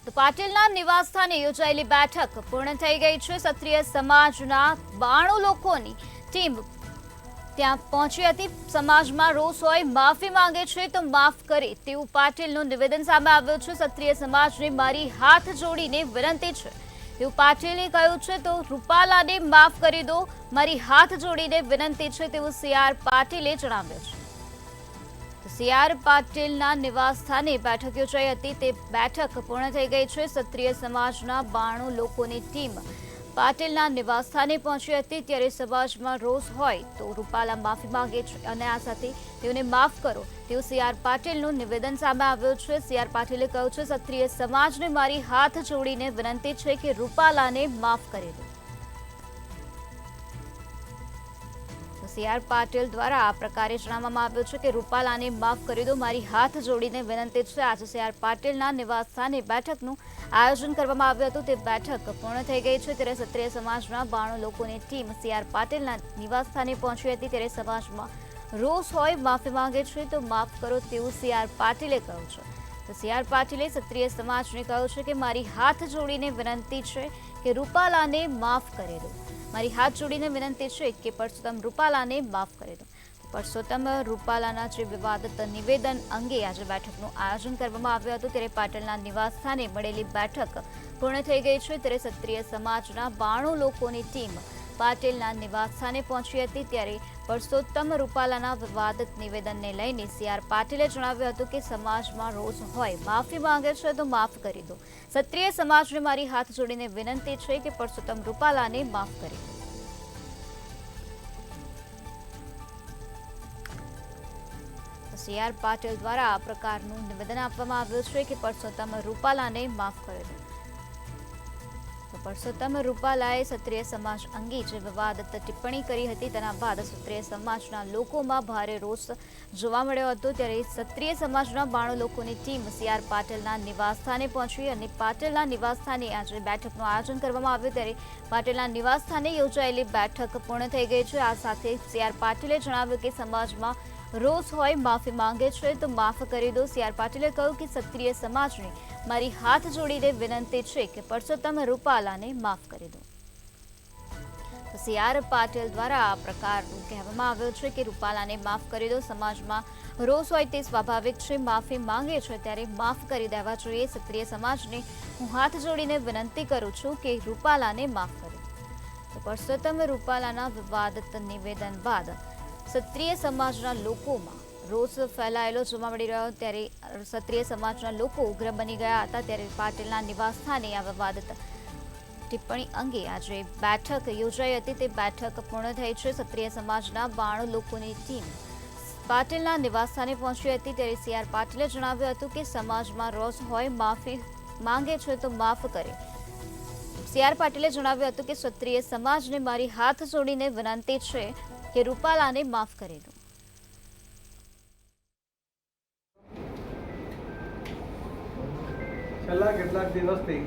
તો પાટીલના નિવાસસ્થાને યોજાયેલી બેઠક પૂર્ણ થઈ ગઈ છે। ક્ષત્રિય સમાજના 92 લોકોની ટીમ ત્યાં પહોંચી હતી। સમાજમાં રોષ હોય, માફી માંગે છે તો માફ કરે તેવું પાટીલનું નિવેદન સામે આવ્યું છે। ક્ષત્રિય સમાજને મારી હાથ જોડીને વિનંતી છે તેવું પાટીલે કહ્યું છે। તો રૂપાલાને માફ કરી દો, મારી હાથ જોડીને વિનંતી છે તેવું CR પાટીલે જણાવ્યું છે। CR પાટીલના નિવાસસ્થાને બેઠક યોજાઈ હતી। તે બેઠક પૂર્ણ થઈ ગઈ છે। ક્ષત્રિય સમાજના 92 લોકોની ટીમ પાટીલના નિવાસસ્થાને પહોંચી હતી। ત્યારે સમાજમાં રોષ હોય તો રૂપાલા માફી માંગે છે અને આ સાથે તેઓને માફ કરો તેવું CR પાટીલનું નિવેદન સામે આવ્યું છે। CR પાટીલે કહ્યું છે, ક્ષત્રિય સમાજને મારી હાથ જોડીને વિનંતી છે કે રૂપાલાને માફ કરી દો। CR પાટીલ દ્વારા આ પ્રકારે જણાવવામાં આવ્યું છે કે રૂપાલાને માફ કરી દો, મારી હાથ જોડીને વિનંતી છે। આજે CR પાટીલના નિવાસસ્થાને બેઠકનું આયોજન કરવામાં આવ્યું હતું। તે બેઠક પૂર્ણ થઈ ગઈ છે। ત્યારે ક્ષત્રિય સમાજના 92 લોકોની ટીમ CR પાટીલના નિવાસસ્થાને પહોંચી હતી। ત્યારે સમાજમાં રોષ હોય, માફી માંગે છે તો માફ કરો તેવું CR પાટીલે કહ્યું છે। તો CR પાટીલે ક્ષત્રિય સમાજને કહ્યું છે કે મારી હાથ જોડીને વિનંતી છે કે રૂપાલાને માફ કરી દો, મારી હાથ જોડીને વિનંતી છે કે પરસોત્તમ રૂપાલાને માફ કરી દો। પરસોત્તમ રૂપાલાના જે વિવાદિત નિવેદન અંગે આજે બેઠકનું આયોજન કરવામાં આવ્યું હતું। ત્યારે પાટીલના નિવાસસ્થાને મળેલી બેઠક પૂર્ણ થઈ ગઈ છે। ત્યારે ક્ષત્રિય સમાજના 92 લોકોની ટીમ પાટીલના નિવાસસ્થાને પહોંચી હતી। ત્યારે પરસોત્તમ રૂપાલાના વિવાદિત નિવેદનને લઈને CR પાટીલે જણાવ્યું હતું કે સમાજમાં રોષ હોય, માફી માંગે છે તો માફ કરી દો। ક્ષત્રિય સમાજને મારી હાથ જોડીને વિનંતી છે કે પરસોત્તમ રૂપાલાને માફ કરી દો। CR પાટીલ દ્વારા આ પ્રકારનું નિવેદન આપવામાં આવ્યું છે કે પરસોત્તમ રૂપાલાને માફ કરી દો। તો પરસોત્તમ રૂપાલાએ ક્ષત્રિય સમાજ અંગે જે વિવાદિત ટિપ્પણી કરી હતી તેના બાદ ક્ષત્રિય સમાજના લોકોમાં ભારે રોષ જોવા મળ્યો હતો। ત્યારે ક્ષત્રિય સમાજના 92 લોકોની ટીમ CR પાટીલના નિવાસસ્થાને પહોંચી અને પાટીલના નિવાસસ્થાને આજે બેઠકનું આયોજન કરવામાં આવ્યું। ત્યારે પાટીલના નિવાસસ્થાને યોજાયેલી બેઠક પૂર્ણ થઈ ગઈ છે। આ સાથે CR પાટીલે જણાવ્યું કે સમાજમાં રોષ હોય, માફી માંગે છે તો માફ કરી દો। CR પાટીલે કહ્યું કે ક્ષત્રિય સમાજને મારી હાથ જોડીને વિનંતી છે કે પરસોત્તમ રૂપાલાને માફ કરી દો। CR પાટીલ દ્વારા આ પ્રકારનું કહેવામાં આવ્યું છે કે રૂપાલાને માફ કરી દો। સમાજમાં રોષ હોય તે સ્વાભાવિક છે, માફી માંગે છે ત્યારે માફ કરી દેવા જોઈએ। ક્ષત્રિય સમાજને હું હાથ જોડીને વિનંતી કરું છું કે રૂપાલાને માફ કરી દો। તો પરસોત્તમ રૂપાલાના વિવાદિત નિવેદન બાદ ક્ષત્રિય સમાજના લોકોમાં રોષ ફેલાયેલો જોવા મળી રહ્યો। ત્યારે ક્ષત્રિય સમાજના લોકો ઉગ્ર બની ગયા હતા। ત્યારે પાટીલના નિવાસસ્થાને આ વિવાદિત ટિપ્પણી અંગે આજે બેઠક યોજાઈ હતી। તે બેઠક પૂર્ણ થઈ છે। ક્ષત્રિય સમાજના 92 લોકોની ટીમ પાટીલના નિવાસસ્થાને પહોંચી હતી। ત્યારે CR પાટીલે જણાવ્યું હતું કે સમાજમાં રોષ હોય, માફી માંગે છે તો માફ કરે। CR પાટીલે જણાવ્યું હતું કે ક્ષત્રિય સમાજને મારી હાથ જોડીને વિનંતી છે કે રૂપાલાને માફ કરી દો। છેલ્લા કેટલાક દિવસથી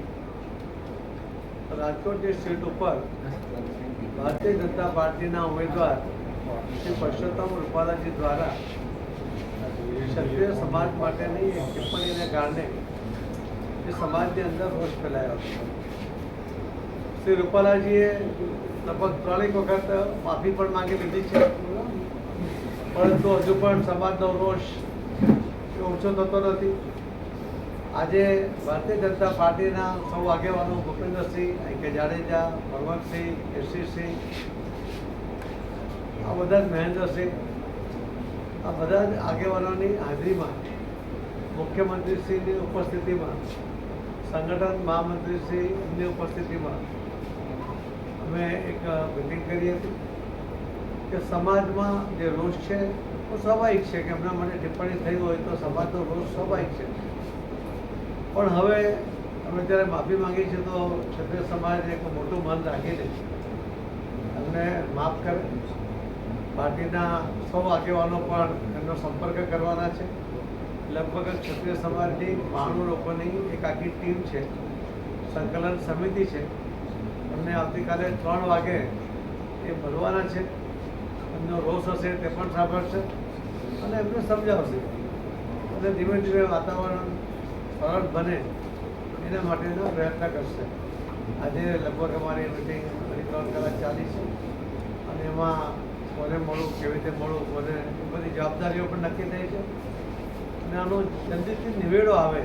રાજકોટની સીટ ઉપર ભારતીય જનતા પાર્ટીના ઉમેદવાર શ્રી પરસોત્તમ રૂપાલાજી દ્વારા ક્ષત્રિય સમાજ માટેની એક ટિપ્પણીને કારણે એ સમાજની અંદર રોષ ફેલાયો હતો। શ્રી રૂપાલાજીએ લગભગ 3 વખત માફી પણ માંગી લીધી છે, પરંતુ હજુ પણ સમાજનો રોષ ઓછો થતો નથી। આજે ભારતીય જનતા પાર્ટીના સૌ આગેવાનો ભૂપેન્દ્રસિંહ કે જાડેજા, ભગવતસિંહ, કેસરીસિંહ, આ બધા જ મહેન્દ્રસિંહ, આ બધા જ આગેવાનોની હાજરીમાં મુખ્યમંત્રીશ્રીની ઉપસ્થિતિમાં, સંગઠન મહામંત્રીશ્રીની ઉપસ્થિતિમાં અમે એક મિટિંગ કરી હતી કે સમાજમાં જે રોષ છે એ સ્વાભાવિક છે કે એમના માટે ટિપ્પણી થઈ હોય તો સમાજનો રોષ સ્વાભાવિક છે, પણ હવે અમે જ્યારે માફી માંગી છે તો ક્ષત્રિય સમાજે એક મોટું મન રાખીને અમને માફ કરે। પાર્ટીના સૌ આગેવાનો પણ એમનો સંપર્ક કરવાના છે। લગભગ ક્ષત્રિય સમાજની 92 લોકોની એક આખી ટીમ છે, સંકલન સમિતિ છે। એમને આવતીકાલે 3 વાગે એ મળવાના છે। એમનો રોષ હશે તે પણ સાંભળશે અને એમને સમજાવશે અને ધીમે ધીમે વાતાવરણ સરળ બને એના માટેનો પ્રયત્ન કરશે. આજે લગભગ અમારી મિટિંગ 3 કલાક ચાલી છે અને એમાં કોને મળવું, કેવી રીતે મળવું, કોને એ બધી જવાબદારીઓ પણ નક્કી થઈ છે અને આનો જલ્દીથી નિવેડો આવે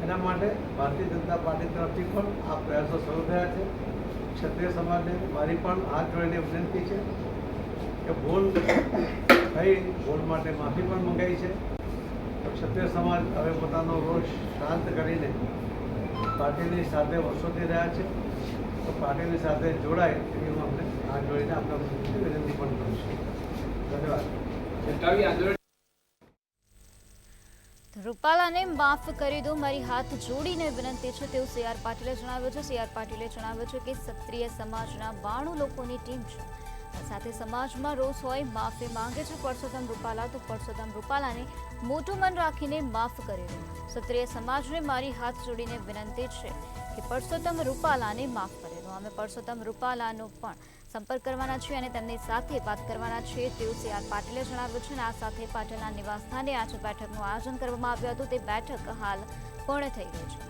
એના માટે ભારતીય જનતા પાર્ટી તરફથી પણ આ પ્રયાસો શરૂ થયા છે. ક્ષત્રિય સમાજને મારી પણ હાથ જોડીને વિનંતી છે કે ભૂલ થઈ, ભૂલ માટે માફી પણ મંગાઈ છે. તો ક્ષત્રિય સમાજ હવે પોતાનો રોષ શાંત કરીને પાર્ટીની સાથે વર્ષોથી રહ્યા છે, તો પાર્ટીની સાથે જોડાય એવી હું અમને હાથ જોડીને આપણા વિનંતી પણ કરું છું. ધન્યવાદ. રૂપાલાને માફ કરી દો, મારી હાથ જોડીને વિનંતી છે તેવું સી આર પાટીલે જણાવ્યું છે. સી આર પાટીલે જણાવ્યું છે કે ક્ષત્રિય સમાજના 92 લોકોની ટીમ છે. સાથે સમાજમાં રોષ હોય માફી માંગે છે પરસોત્તમ રૂપાલા, તો પરસોત્તમ રૂપાલાને મોટું મન રાખીને માફ કરી દો. ક્ષત્રિય સમાજને મારી હાથ જોડીને વિનંતી છે કે પરસોત્તમ રૂપાલાને માફ કરી દો. અમે પરસોત્તમ રૂપાલાનો પણ સંપર્ક કરવાના છીએ અને તેમની સાથે વાત કરવાના છીએ તેવું સી આર પાટીલે જણાવ્યું છે. અને આ સાથે પાટીલના નિવાસસ્થાને આજે બેઠકનું આયોજન કરવામાં આવ્યું હતું. તે બેઠક હાલ પૂર્ણ થઈ ગઈ છે.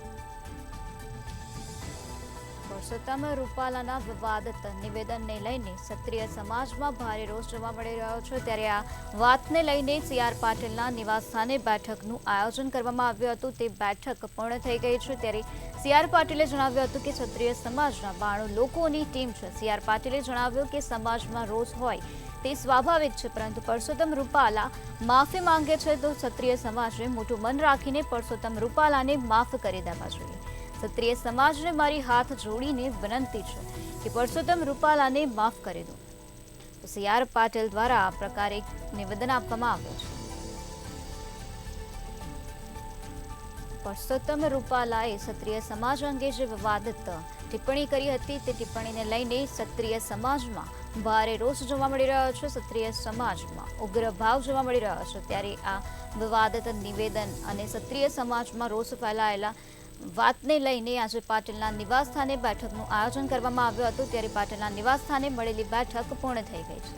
પરસોત્તમ રૂપાલાના વિવાદિત નિવેદનને લઈને ક્ષત્રિય સમાજમાં ભારે રોષ જોવા મળી રહ્યો છે. ત્યારે આ વાતને લઈને સી આર પાટીલના નિવાસસ્થાને બેઠકનું આયોજન કરવામાં આવ્યું હતું. તે બેઠક પૂર્ણ થઈ ગઈ છે. ત્યારે સી આર પાટીલે જણાવ્યું હતું કે ક્ષત્રિય સમાજના 92 લોકોની ટીમ છે. સી આર પાટીલે જણાવ્યું કે સમાજમાં રોષ હોય તે સ્વાભાવિક છે, પરંતુ પરસોત્તમ રૂપાલા માફી માંગે છે તો ક્ષત્રિય સમાજે મોટું મન રાખીને પરસોત્તમ રૂપાલાને માફ કરી દેવા જોઈએ. ક્ષત્રિય સમાજને મારી હાથ જોડીને વિનંતી છે કે પરસોત્તમ રૂપાલાને માફ કરી દો. સી આર પાટીલ દ્વારા આ પ્રકારે નિવેદન આપવામાં આવ્યું છે. પરસોત્તમ રૂપાલાએ ક્ષત્રિય સમાજ અંગે જે વિવાદિત ટિપ્પણી કરી હતી તે ટિપ્પણીને લઈને ક્ષત્રિય સમાજમાં ભારે રોષ જોવા મળી રહ્યો છે. ક્ષત્રિય સમાજમાં ઉગ્ર ભાવ જોવા મળી રહ્યો છે. ત્યારે આ વિવાદિત નિવેદન અને ક્ષત્રિય સમાજમાં રોષ ફેલાયેલા વાતને લઈને આજે પાટીલના નિવાસસ્થાને બેઠકનું આયોજન કરવામાં આવ્યું હતું. ત્યારે પાટીલના નિવાસસ્થાને મળેલી બેઠક પૂર્ણ થઈ ગઈ છે.